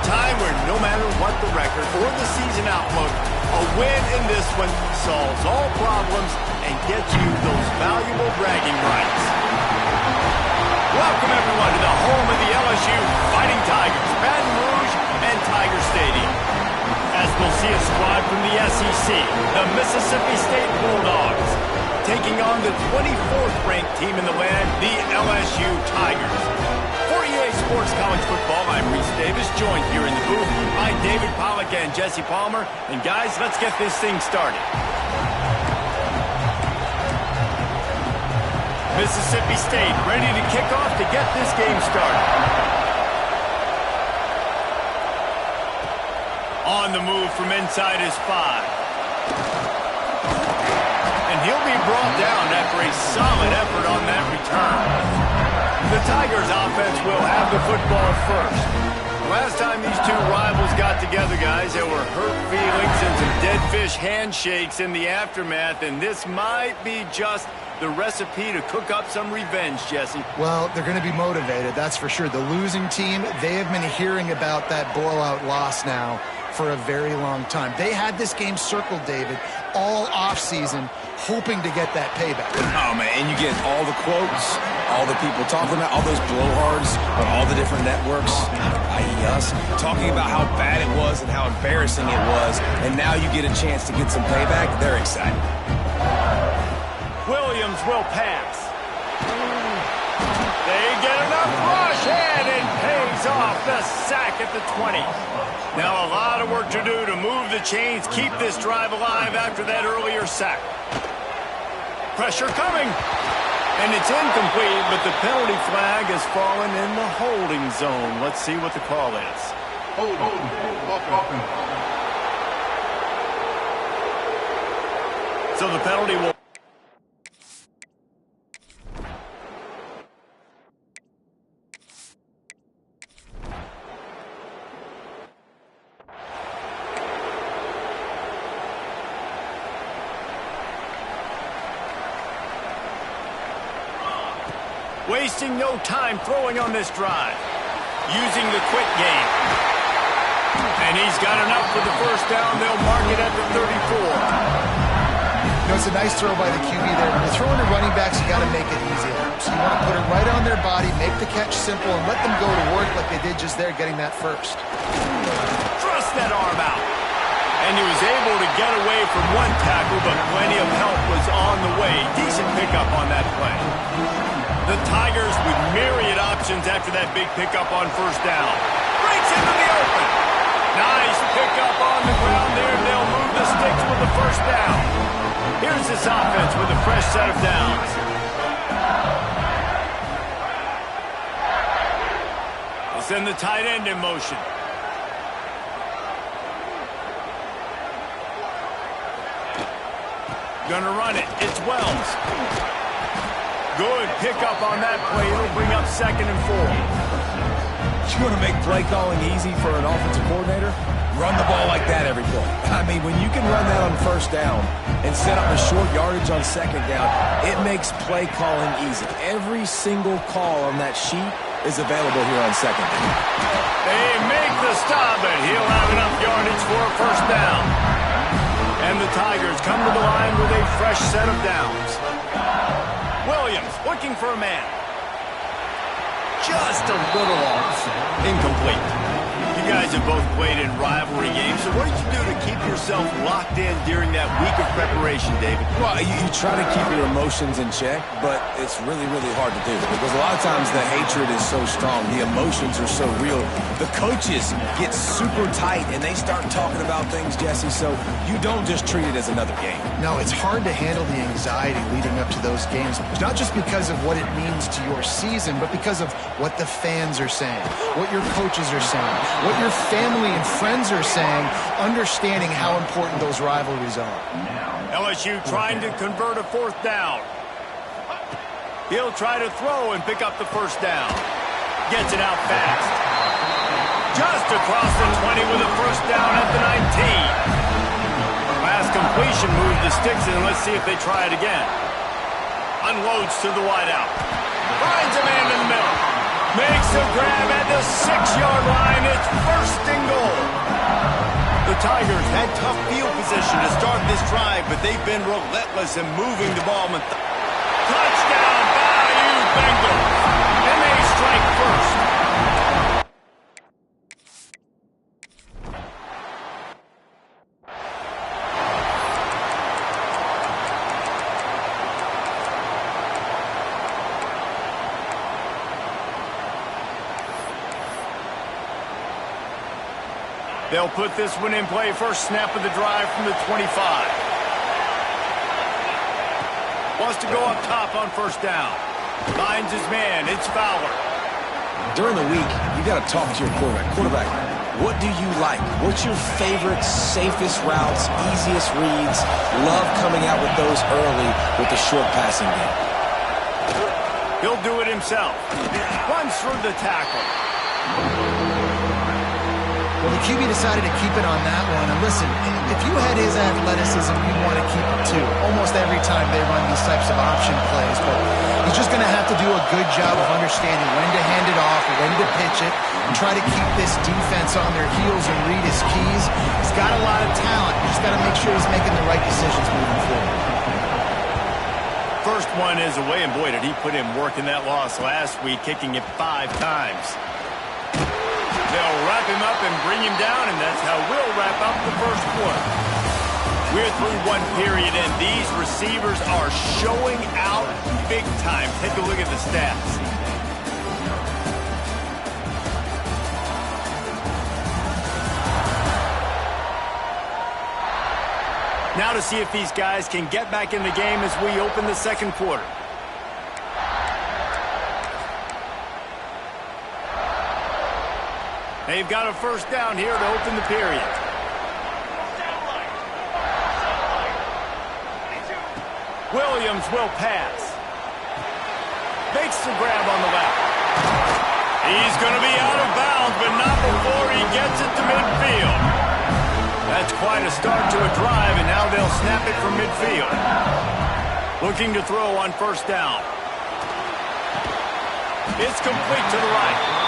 a time where no matter what the record or the season outlook, a win in this one solves all problems and gets you those valuable bragging rights. Welcome, everyone, to the home of the LSU Fighting Tigers, Baton Rouge and Tiger Stadium. As we'll see a squad from the SEC, the Mississippi State Bulldogs, taking on the 24th ranked team in the land, the LSU Tigers. For EA Sports College Football, I'm Reese Davis, joined here in the booth by David Pollack and Jesse Palmer. And guys, let's get this thing started. Mississippi State ready to kick off to get this game started. On the move from inside his 5. And he'll be brought down after a solid effort on that return. The Tigers offense will have the football first. Last time these two rivals got together, guys, there were hurt feelings and some dead fish handshakes in the aftermath, and this might be just the recipe to cook up some revenge, Jesse. Well, they're going to be motivated, that's for sure. The losing team, they have been hearing about that blowout loss now for a very long time. They had this game circled, David, all offseason, hoping to get that payback. Oh, man, and you get all the quotes, all the people talking about, all those blowhards on all the different networks, i.e. us, talking about how bad it was and how embarrassing it was, and now you get a chance to get some payback. They're excited. Williams will pass. They get enough rush and it pays off the sack at the 20. Now a lot of work to do to move the chains, keep this drive alive after that earlier sack. Pressure coming. And it's incomplete, but the penalty flag has fallen in the holding zone. Let's see what the call is. So the penalty will... Wasting no time throwing on this drive. Using the quick game. And he's got enough for the first down. They'll mark it at the 34. You know, it's a nice throw by the QB there. When you're throwing to running backs, you got to make it easy. So you want to put it right on their body, make the catch simple, and let them go to work like they did just there, getting that first. Thrust that arm out. And he was able to get away from one tackle, but plenty of help was on the way. Decent pickup on that play. The Tigers with myriad options after that big pickup on first down. Breaks into the open. Nice pickup on the ground there. They'll move the sticks with the first down. Here's this offense with a fresh set of downs. They'll send the tight end in motion. Gonna run it. It's Wells. Good pickup on that play. It'll bring up 2nd and 4. You want to make play calling easy for an offensive coordinator? Run the ball like that every play. I mean, when you can run that on first down and set up a short yardage on second down, it makes play calling easy. Every single call on that sheet is available here on second down. They make the stop, but he'll have enough yardage for a first down. And the Tigers come to the line with a fresh set of downs. Williams looking for a man. Just a little off. Incomplete. You guys have both played in rivalry games, so what did you do to keep yourself locked in during that week of preparation, David? Well, you try to keep your emotions in check, but it's really, really hard to do because a lot of times the hatred is so strong, the emotions are so real. The coaches get super tight and they start talking about things, Jesse, so you don't just treat it as another game. No, it's hard to handle the anxiety leading up to those games, not just because of what it means to your season, but because of what the fans are saying, what your coaches are saying, what your family and friends are saying, understanding how important those rivalries are. LSU trying to convert a 4th down. He'll try to throw and pick up the first down. Gets it out fast. Just across the 20 with a first down at the 19. Last completion moves the sticks in. Let's see if they try it again. Unloads to the wideout. Finds a man in the middle. Makes a grab at the 6-yard line. It's 1st and Tigers had tough field position to start this drive, but they've been relentless in moving the ball. Touchdown, Bayou Bengals. And they strike first. They'll put this one in play. First snap of the drive from the 25. Wants to go up top on first down. Finds his man. It's Fowler. During the week, you got to talk to your quarterback. Quarterback, what do you like? What's your favorite, safest routes, easiest reads? Love coming out with those early with the short passing game. He'll do it himself. Runs through the tackle. Well, the QB decided to keep it on that one. And listen, if you had his athleticism, you'd want to keep it too. Almost every time they run these types of option plays. But he's just going to have to do a good job of understanding when to hand it off, when to pitch it, and try to keep this defense on their heels and read his keys. He's got a lot of talent. He's got to make sure he's making the right decisions moving forward. First one is away, and boy, did he put in work in that loss last week, kicking it 5 times. They'll wrap him up and bring him down, and that's how we'll wrap up the first quarter. We're through one period, and these receivers are showing out big time. Take a look at the stats. Now to see if these guys can get back in the game as we open the second quarter. They've got a first down here to open the period. Williams will pass. Makes the grab on the left. He's going to be out of bounds, but not before he gets it to midfield. That's quite a start to a drive, and now they'll snap it from midfield. Looking to throw on first down. It's complete to the right.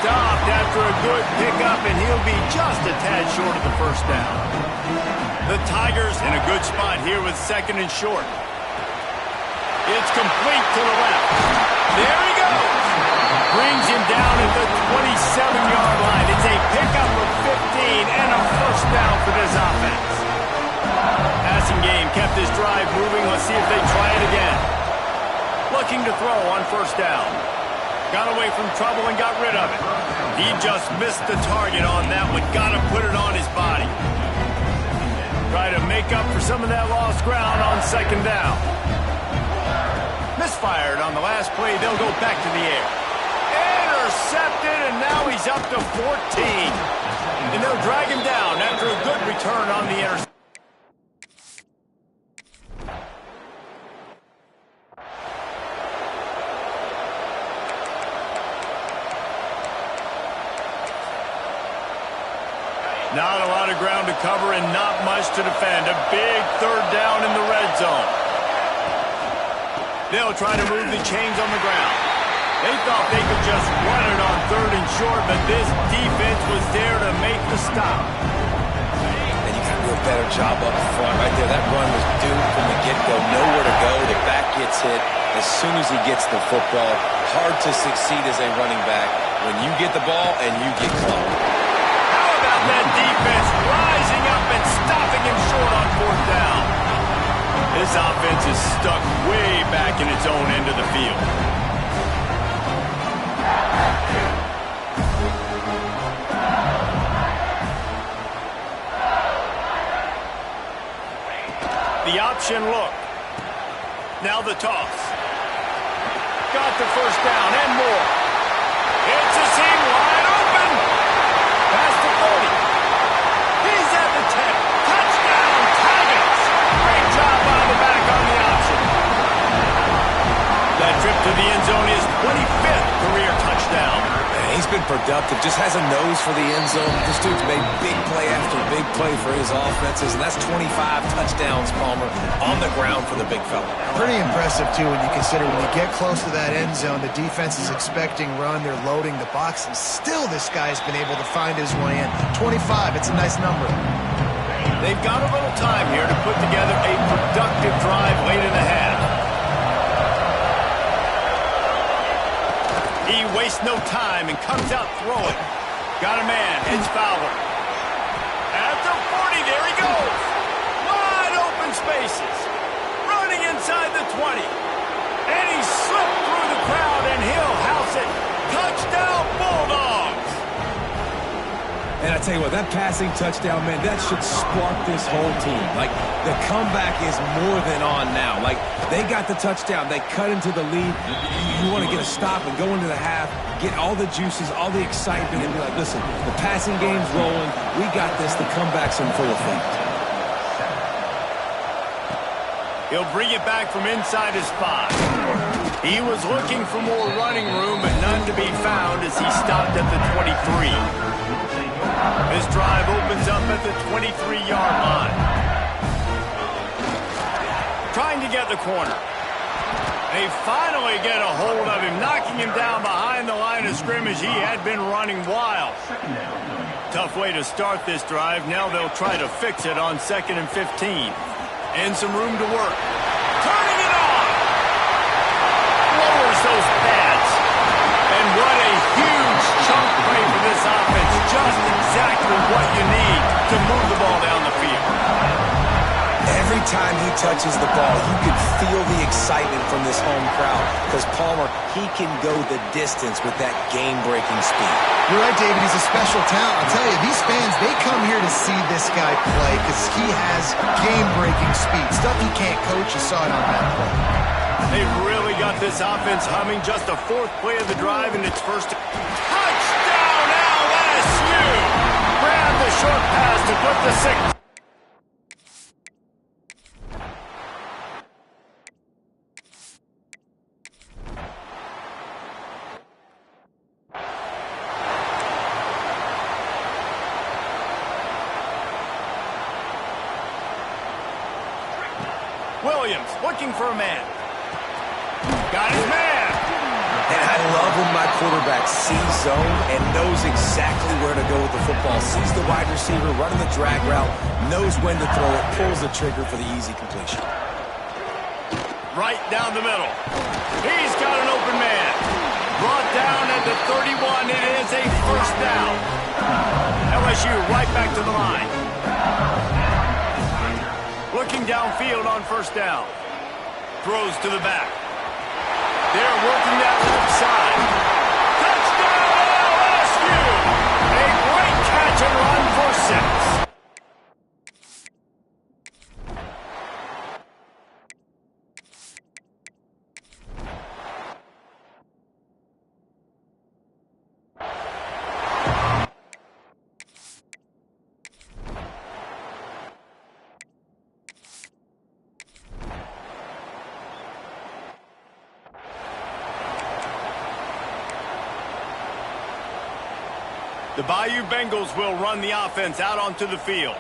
Stopped after a good pickup, and he'll be just a tad short of the first down. The Tigers in a good spot here with second and short. It's complete to the left. There he goes. Brings him down at the 27-yard line. It's a pickup of 15 and a first down for this offense. Passing game kept this drive moving. Let's see if they try it again. Looking to throw on first down. Got away from trouble and got rid of it. He just missed the target on that one. Got to put it on his body. Try to make up for some of that lost ground on second down. Misfired on the last play. They'll go back to the air. Intercepted, and now he's up to 14. And they'll drag him down after a good return on the interception. Not a lot of ground to cover and not much to defend. A big third down in the red zone. They'll try to move the chains on the ground. They thought they could just run it on third and short, but this defense was there to make the stop. And you got to do a better job up front right there. That run was doomed from the get-go. Nowhere to go. The back gets hit as soon as he gets the football. Hard to succeed as a running back when you get the ball and you get cloned. That defense rising up and stopping him short on fourth down. This offense is stuck way back in its own end of the field. The option look. Now the toss. Got the first down and more. It's a seam wide open. Past the 30. He's at the 10. Touchdown, Tigers. Great job on the back on the option. That trip to the end zone is 25th career touchdown. Man, he's been productive. Just has a nose for the end zone. This dude's made big play after big play for his offenses, and that's 25 touchdowns, Palmer, on the ground for the big fella. Pretty impressive, too, when you consider when you get close to that end zone, the defense is expecting run, they're loading the box, and still this guy's been able to find his way in. 25, it's a nice number. They've got a little time here to put together a productive drive late in the half. He wastes no time and comes out throwing. Got a man, it's Fowler. At the 40, there he goes. Wide open spaces. Running inside the 20. And he slipped through the crowd, and he'll house it. Touchdown, Bulldogs! And I tell you what, that passing touchdown, man, that should spark this whole team. Like, the comeback is more than on now. Like, they got the touchdown. They cut into the lead. You want to get a stop and go into the half, get all the juices, all the excitement, and be like, listen, the passing game's rolling. We got this. The comeback's in full effect. He'll bring it back from inside his 5. He was looking for more running room, but none to be found as he stopped at the 23. This drive opens up at the 23-yard line. Trying to get the corner. They finally get a hold of him, knocking him down behind the line of scrimmage. He had been running wild. Tough way to start this drive. Now they'll try to fix it on 2nd and 15. And some room to work. Turning it on! Lowers those pads. And what a huge chunk play for this offense. Just exactly what you need to move the ball down the field. Every time he touches the ball, you can feel the excitement from this home crowd. Because Palmer, he can go the distance with that game-breaking speed. You're right, David. He's a special talent. I'll tell you, these fans, they come here to see this guy play because he has game-breaking speed. Stuff he can't coach. You saw it on that play. They've really got this offense humming. Just a 4th play of the drive, and it's first. Touchdown, LSU! Grab the short pass to put the 6. Williams looking for a man. Got his man. And I love when my quarterback sees zone and knows exactly where to go with the football. Sees the wide receiver running the drag route, knows when to throw it, pulls the trigger for the easy completion. Right down the middle. He's got an open man. Brought down at the 31. It is a first down. LSU right back to the line. Looking downfield on first down. Throws to the back. They're working that left side. Touchdown, LSU! A great catch and run for 6. The Bayou Bengals will run the offense out onto the field.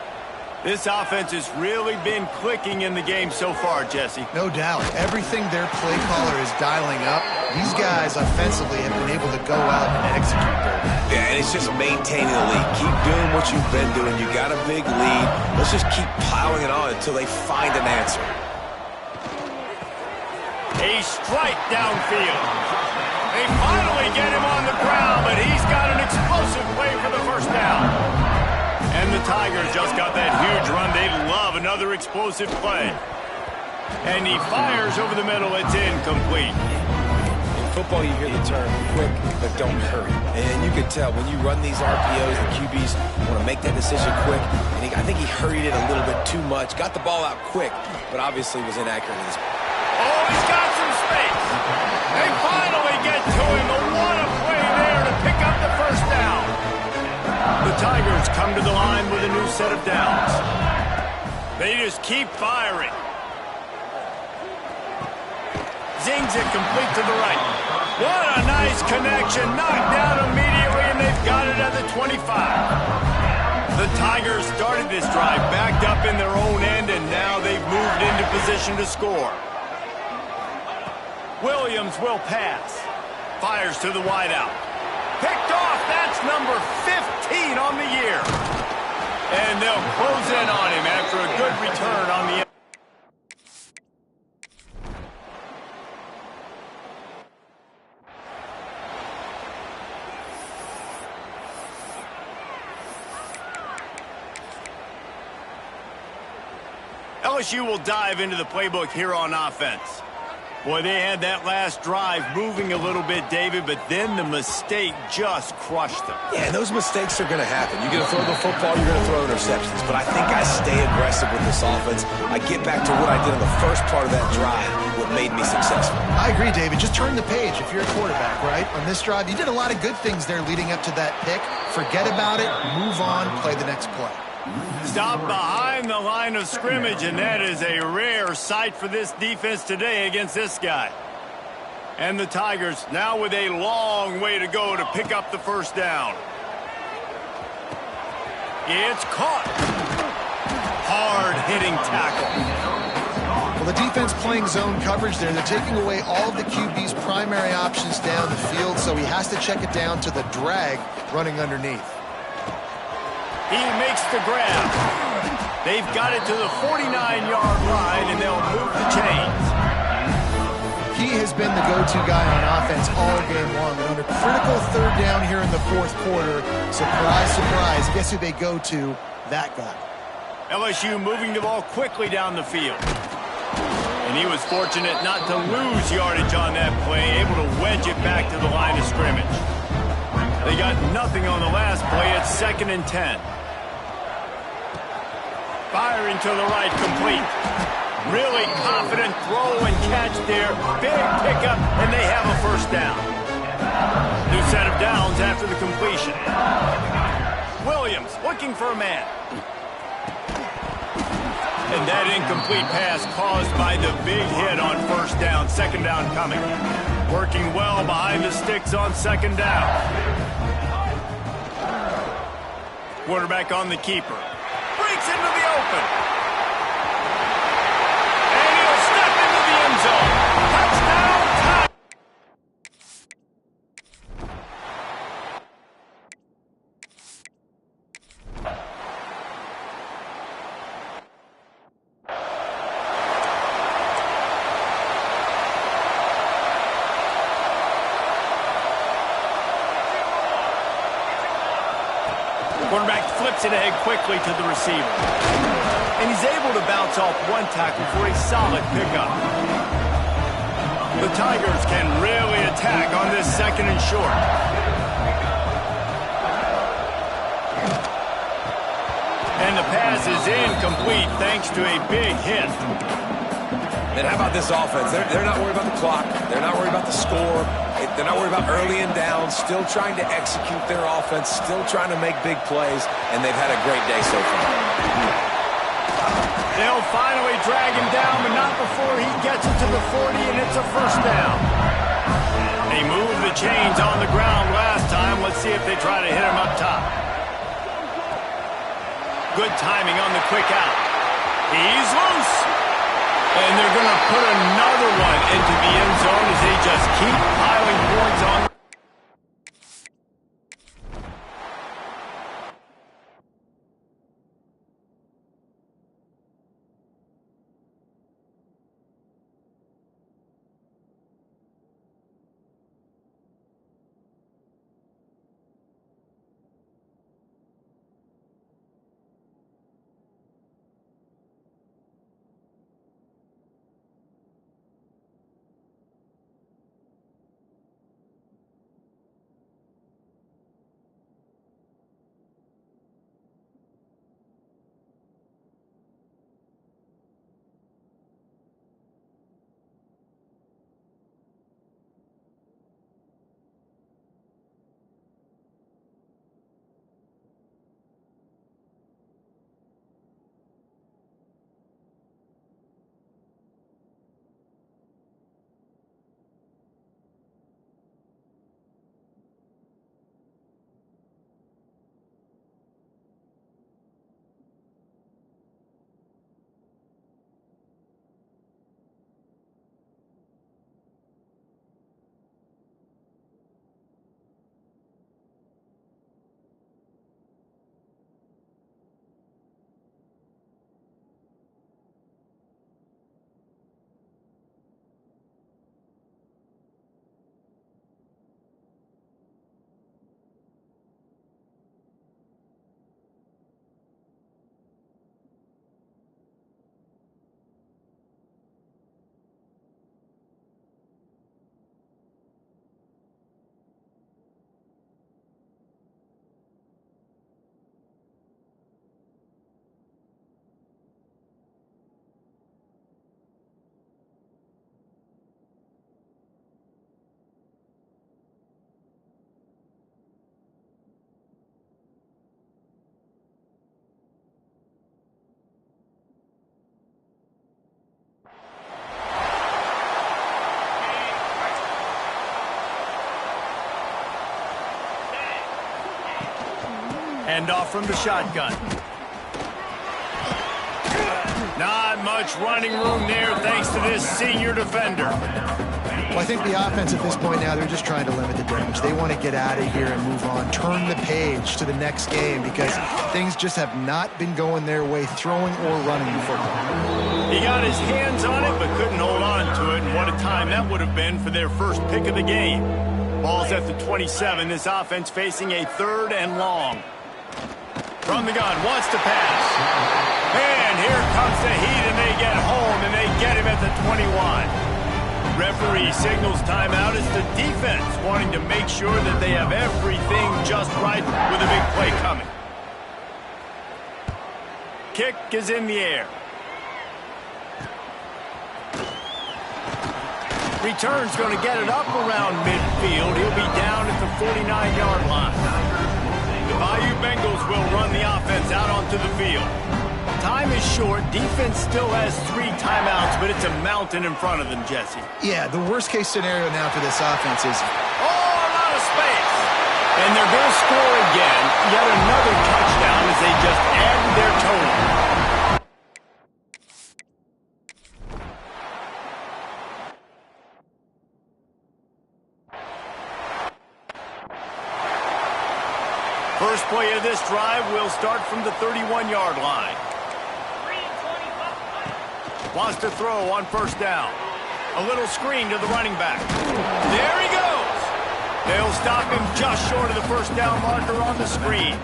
This offense has really been clicking in the game so far, Jesse. No doubt. Everything their play caller is dialing up, these guys offensively have been able to go out and execute their match. Yeah, and it's just maintaining the lead. Keep doing what you've been doing. You got a big lead. Let's just keep piling it on until they find an answer. A strike downfield. They finally get him on the ground, but he's got an explosive play for the first down. And the Tigers just got that huge run. They love another explosive play. And he fires over the middle. It's incomplete. In football, you hear the term quick, but don't hurry. And you can tell when you run these RPOs, the QBs want to make that decision quick. And I think he hurried it a little bit too much. Got the ball out quick, but obviously was inaccurate in his. Oh, he's got some space. They finally get to him. What a play there to pick up the first down. The Tigers come to the line with a new set of downs. They just keep firing. Zings it complete to the right. What a nice connection. Knocked down immediately, and they've got it at the 25. The Tigers started this drive backed up in their own end, and now they've moved into position to score. Williams will pass. Fires to the wideout. Picked off. That's number 15 on the year. And they'll close in on him after a good return on the... LSU will dive into the playbook here on offense. Boy, they had that last drive moving a little bit, David, but then the mistake just crushed them. Yeah, and those mistakes are going to happen. You're going to throw the football, you're going to throw interceptions. But I think I stay aggressive with this offense. I get back to what I did in the first part of that drive, what made me successful. I agree, David. Just turn the page if you're a quarterback, right? On this drive, you did a lot of good things there leading up to that pick. Forget about it, move on, play the next play. Stop behind the line of scrimmage, and that is a rare sight for this defense today against this guy. And the Tigers now with a long way to go to pick up the first down. It's caught. Hard-hitting tackle. Well, the defense playing zone coverage there. They're taking away all of the QB's primary options down the field, so he has to check it down to the drag running underneath. He makes the grab. They've got it to the 49-yard line, and they'll move the chains. He has been the go-to guy on offense all game long. And under critical third down here in the fourth quarter, surprise, surprise, guess who they go to? That guy. LSU moving the ball quickly down the field. And he was fortunate not to lose yardage on that play, able to wedge it back to the line of scrimmage. They got nothing on the last play. It's 2nd and 10. Firing to the right, complete. Really confident throw and catch there. Big pickup, and they have a first down. New set of downs after the completion. Williams looking for a man. And that incomplete pass caused by the big hit on first down. 2nd down coming. Working well behind the sticks on 2nd down. Quarterback on the keeper. Breaks into the open. And he'll step into the end zone. Touchdown, Tigers! Quarterback flips it ahead quickly to the receiver. And he's able to bounce off one tackle for a solid pickup. The Tigers can really attack on this 2nd and short. And the pass is incomplete thanks to a big hit. And how about this offense? They're not worried about the clock. They're not worried about the score. They're not worried about early and down. Still trying to execute their offense. Still trying to make big plays. And they've had a great day so far. They'll finally drag him down, but not before he gets it to the 40, and it's a first down. They moved the chains on the ground last time. Let's see if they try to hit him up top. Good timing on the quick out. He's loose. And they're going to put another one into the end zone as they just keep piling points on. Hand off from the shotgun. Not much running room there thanks to this senior defender. Well, I think the offense at this point now, they're just trying to limit the damage. They want to get out of here and move on, turn the page to the next game because things just have not been going their way, throwing or running the football. He got his hands on it but couldn't hold on to it, and what a time that would have been for their first pick of the game. Ball's at the 27. This offense facing a 3rd and long. From the gun, wants to pass. And here comes the heat, and they get home, and they get him at the 21. Referee signals timeout as the defense wanting to make sure that they have everything just right with a big play coming. Kick is in the air. Return's going to get it up around midfield. He'll be down at the 49-yard line. The Bayou Bengals will run the offense out onto the field. Time is short. Defense still has 3 timeouts, but it's a mountain in front of them, Jesse. Yeah, the worst-case scenario now for this offense is... Oh, a lot of space. And they're going to score again. Yet another touchdown as they just add to their total. First play of this drive will start from the 31-yard line. Wants to throw on first down. A little screen to the running back. There he goes. They'll stop him just short of the first down marker on the screen.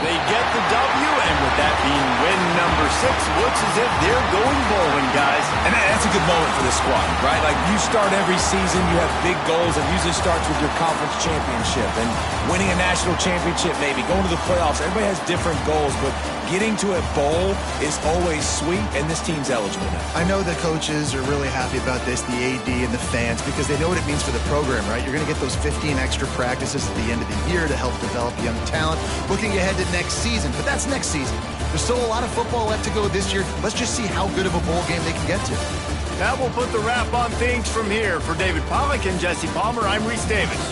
They get the W, and with that being win number 6, looks as if they're going bowling, guys. And that's a good moment for this squad, right? Like, you start every season, you have big goals. It usually starts with your conference championship and winning a national championship, maybe going to the playoffs. Everybody has different goals, but getting to a bowl is always sweet, and this team's eligible now. I know the coaches are really happy about this, the AD and the fans, because they know what it means for the program, right? You're going to get those 15 extra practices at the end of the year to help develop young talent. Looking ahead to next season, but that's next season. There's still a lot of football left to go this year. Let's just see how good of a bowl game they can get to. That will put the wrap on things from here. For David Pollack and Jesse Palmer, I'm Reese Davis.